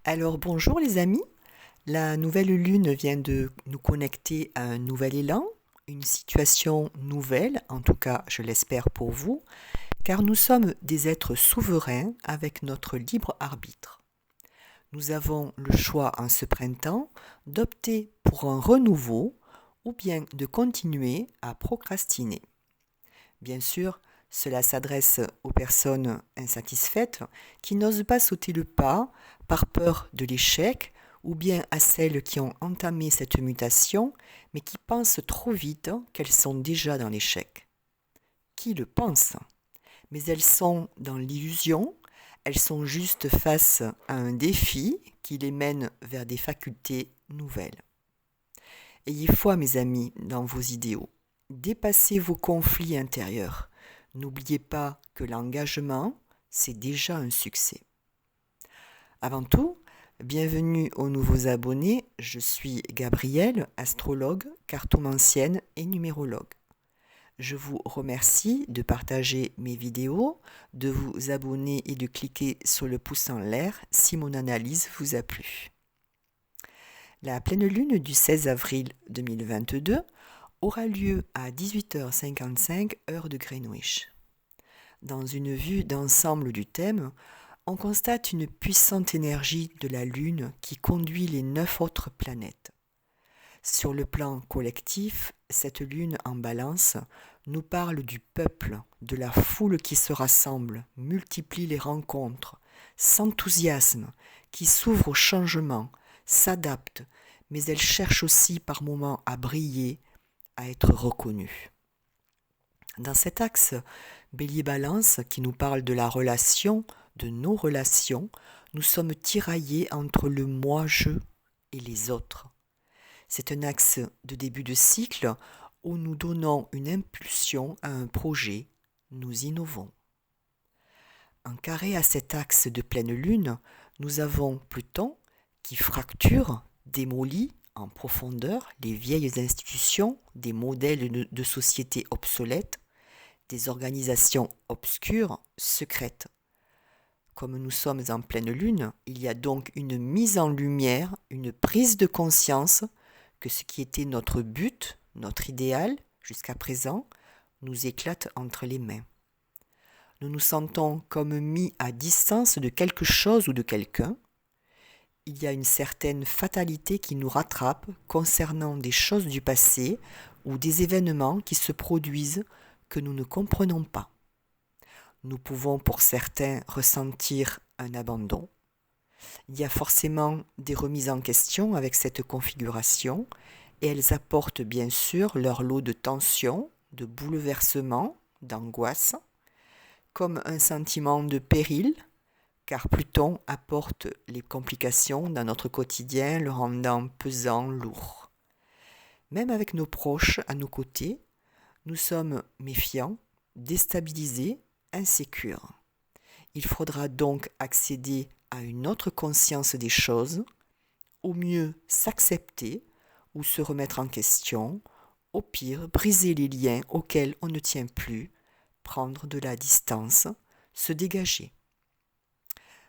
Alors bonjour les amis, la nouvelle lune vient de nous connecter à un nouvel élan, une situation nouvelle, en tout cas je l'espère pour vous, car nous sommes des êtres souverains avec notre libre arbitre. Nous avons le choix en ce printemps d'opter pour un renouveau ou bien de continuer à procrastiner. Bien sûr, cela s'adresse aux personnes insatisfaites qui n'osent pas sauter le pas par peur de l'échec ou bien à celles qui ont entamé cette mutation mais qui pensent trop vite qu'elles sont déjà dans l'échec. Qui le pense? Mais elles sont dans l'illusion, elles sont juste face à un défi qui les mène vers des facultés nouvelles. Ayez foi, mes amis, dans vos idéaux. Dépassez vos conflits intérieurs. N'oubliez pas que l'engagement, c'est déjà un succès. Avant tout, bienvenue aux nouveaux abonnés. Je suis Gabrielle, astrologue, cartomancienne et numérologue. Je vous remercie de partager mes vidéos, de vous abonner et de cliquer sur le pouce en l'air si mon analyse vous a plu. La pleine lune du 16 avril 2022 aura lieu à 18h55 heure de Greenwich. Dans une vue d'ensemble du thème, on constate une puissante énergie de la Lune qui conduit les 9 autres planètes. Sur le plan collectif, cette Lune en balance nous parle du peuple, de la foule qui se rassemble, multiplie les rencontres, s'enthousiasme, qui s'ouvre au changement, s'adapte, mais elle cherche aussi par moments à briller, à être reconnue. Dans cet axe Bélier-Balance qui nous parle de la relation, de nos relations, nous sommes tiraillés entre le moi-je et les autres. C'est un axe de début de cycle où nous donnons une impulsion à un projet, nous innovons. En carré à cet axe de pleine lune, nous avons Pluton qui fracture, démolit en profondeur les vieilles institutions, des modèles de société obsolètes, des organisations obscures, secrètes. Comme nous sommes en pleine lune, il y a donc une mise en lumière, une prise de conscience que ce qui était notre but, notre idéal jusqu'à présent, nous éclate entre les mains. Nous nous sentons comme mis à distance de quelque chose ou de quelqu'un. Il y a une certaine fatalité qui nous rattrape concernant des choses du passé ou des événements qui se produisent que nous ne comprenons pas. Nous pouvons pour certains ressentir un abandon. Il y a forcément des remises en question avec cette configuration et elles apportent bien sûr leur lot de tension, de bouleversement, d'angoisse, comme un sentiment de péril, car Pluton apporte les complications dans notre quotidien, le rendant pesant, lourd. Même avec nos proches à nos côtés, nous sommes méfiants, déstabilisés, insécures. Il faudra donc accéder à une autre conscience des choses, au mieux s'accepter ou se remettre en question, au pire briser les liens auxquels on ne tient plus, prendre de la distance, se dégager.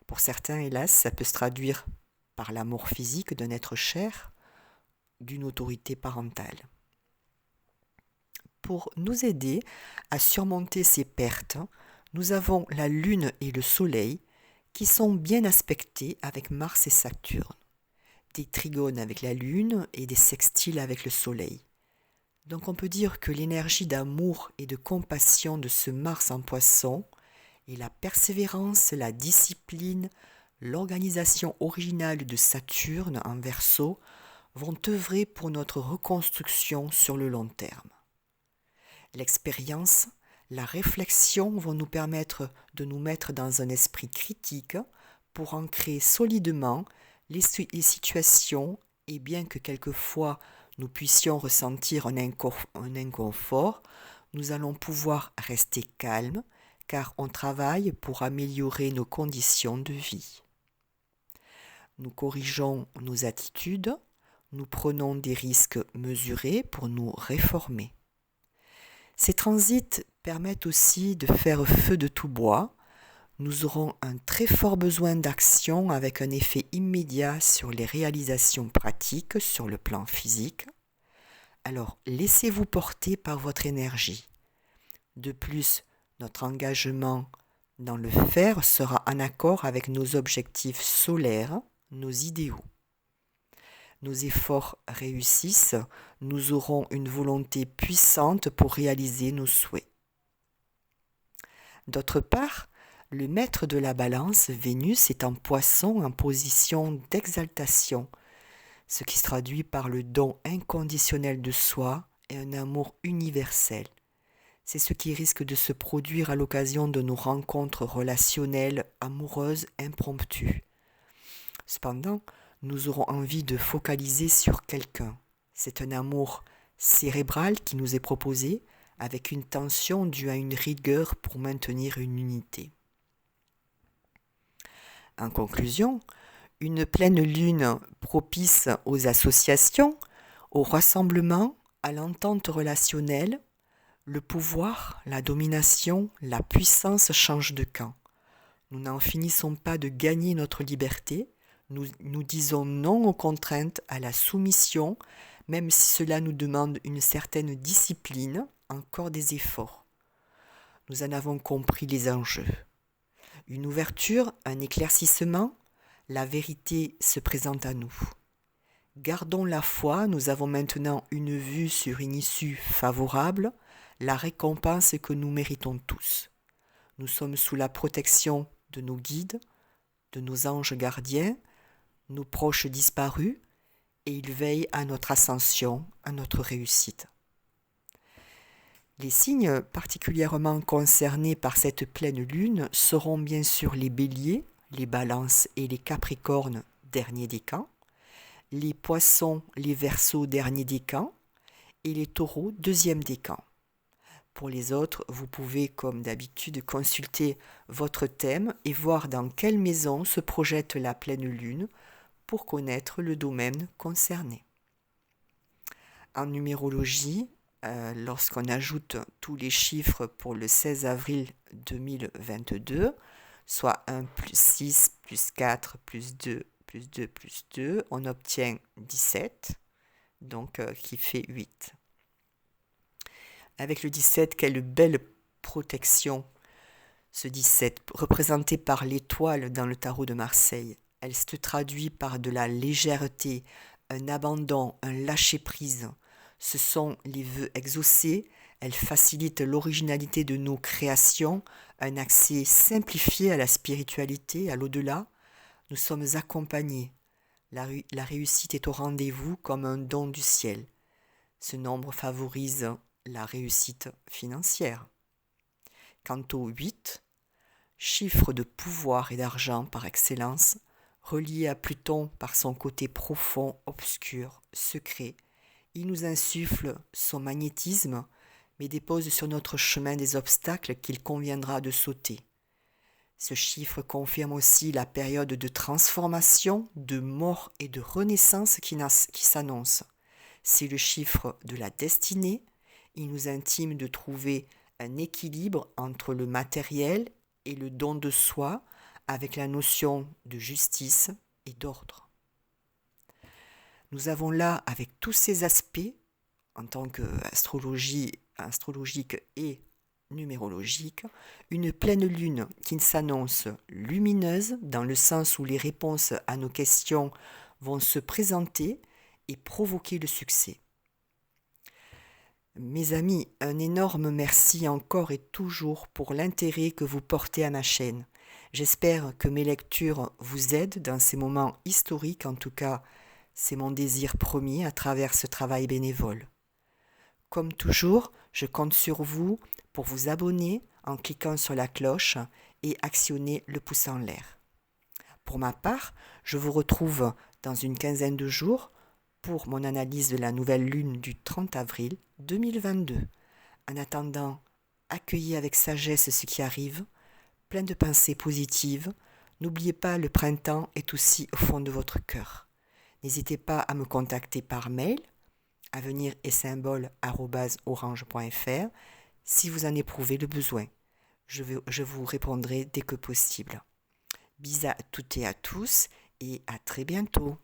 Pour certains, hélas, ça peut se traduire par la mort physique d'un être cher, d'une autorité parentale. Pour nous aider à surmonter ces pertes, nous avons la Lune et le Soleil qui sont bien aspectés avec Mars et Saturne, des trigones avec la Lune et des sextiles avec le Soleil. Donc on peut dire que l'énergie d'amour et de compassion de ce Mars en Poisson et la persévérance, la discipline, l'organisation originale de Saturne en Verseau vont œuvrer pour notre reconstruction sur le long terme. L'expérience, la réflexion vont nous permettre de nous mettre dans un esprit critique pour ancrer solidement les situations et bien que quelquefois nous puissions ressentir un inconfort, nous allons pouvoir rester calmes car on travaille pour améliorer nos conditions de vie. Nous corrigeons nos attitudes, nous prenons des risques mesurés pour nous réformer. Ces transits permettent aussi de faire feu de tout bois, nous aurons un très fort besoin d'action avec un effet immédiat sur les réalisations pratiques sur le plan physique. Alors, laissez-vous porter par votre énergie. De plus, notre engagement dans le faire sera en accord avec nos objectifs solaires, nos idéaux. Nos efforts réussissent, nous aurons une volonté puissante pour réaliser nos souhaits. D'autre part, le maître de la balance, Vénus, est en Poisson en position d'exaltation, ce qui se traduit par le don inconditionnel de soi et un amour universel. C'est ce qui risque de se produire à l'occasion de nos rencontres relationnelles, amoureuses, impromptues. Cependant, nous aurons envie de focaliser sur quelqu'un. C'est un amour cérébral qui nous est proposé, avec une tension due à une rigueur pour maintenir une unité. En conclusion, une pleine lune propice aux associations, au rassemblement, à l'entente relationnelle, le pouvoir, la domination, la puissance changent de camp. Nous n'en finissons pas de gagner notre liberté, nous disons non aux contraintes, à la soumission, même si cela nous demande une certaine discipline, encore des efforts. Nous en avons compris les enjeux. Une ouverture, un éclaircissement, la vérité se présente à nous. Gardons la foi, nous avons maintenant une vue sur une issue favorable, la récompense que nous méritons tous. Nous sommes sous la protection de nos guides, de nos anges gardiens, nos proches disparus, et ils veillent à notre ascension, à notre réussite. Les signes particulièrement concernés par cette pleine lune seront bien sûr les béliers, les balances et les capricornes, dernier décan, les poissons, les verseaux, dernier décan, et les taureaux, deuxième décan. Pour les autres, vous pouvez, comme d'habitude, consulter votre thème et voir dans quelle maison se projette la pleine lune pour connaître le domaine concerné. En numérologie, lorsqu'on ajoute tous les chiffres pour le 16 avril 2022, soit 1 plus 6 plus 4 plus 2 plus 2 plus 2, on obtient 17, donc qui fait 8. Avec le 17, quelle belle protection, ce 17, représenté par l'étoile dans le tarot de Marseille. Elle se traduit par de la légèreté, un abandon, un lâcher-prise. Ce sont les vœux exaucés, elle facilite l'originalité de nos créations, un accès simplifié à la spiritualité, à l'au-delà. Nous sommes accompagnés. La réussite est au rendez-vous comme un don du ciel. Ce nombre favorise la réussite financière. Quant au 8, chiffre de pouvoir et d'argent par excellence, relié à Pluton par son côté profond, obscur, secret, il nous insuffle son magnétisme, mais dépose sur notre chemin des obstacles qu'il conviendra de sauter. Ce chiffre confirme aussi la période de transformation, de mort et de renaissance qui s'annonce. C'est le chiffre de la destinée. Il nous intime de trouver un équilibre entre le matériel et le don de soi, avec la notion de justice et d'ordre. Nous avons là, avec tous ces aspects, en tant qu'astrologique et numérologique, une pleine lune qui s'annonce lumineuse dans le sens où les réponses à nos questions vont se présenter et provoquer le succès. Mes amis, un énorme merci encore et toujours pour l'intérêt que vous portez à ma chaîne. J'espère que mes lectures vous aident dans ces moments historiques, en tout cas, c'est mon désir premier à travers ce travail bénévole. Comme toujours, je compte sur vous pour vous abonner en cliquant sur la cloche et actionner le pouce en l'air. Pour ma part, je vous retrouve dans une quinzaine de jours pour mon analyse de la nouvelle lune du 30 avril 2022. En attendant, accueillez avec sagesse ce qui arrive, plein de pensées positives. N'oubliez pas, le printemps est aussi au fond de votre cœur. N'hésitez pas à me contacter par mail avenir-et-symbole@orange.fr si vous en éprouvez le besoin. Je vous répondrai dès que possible. Bisous à toutes et à tous et à très bientôt.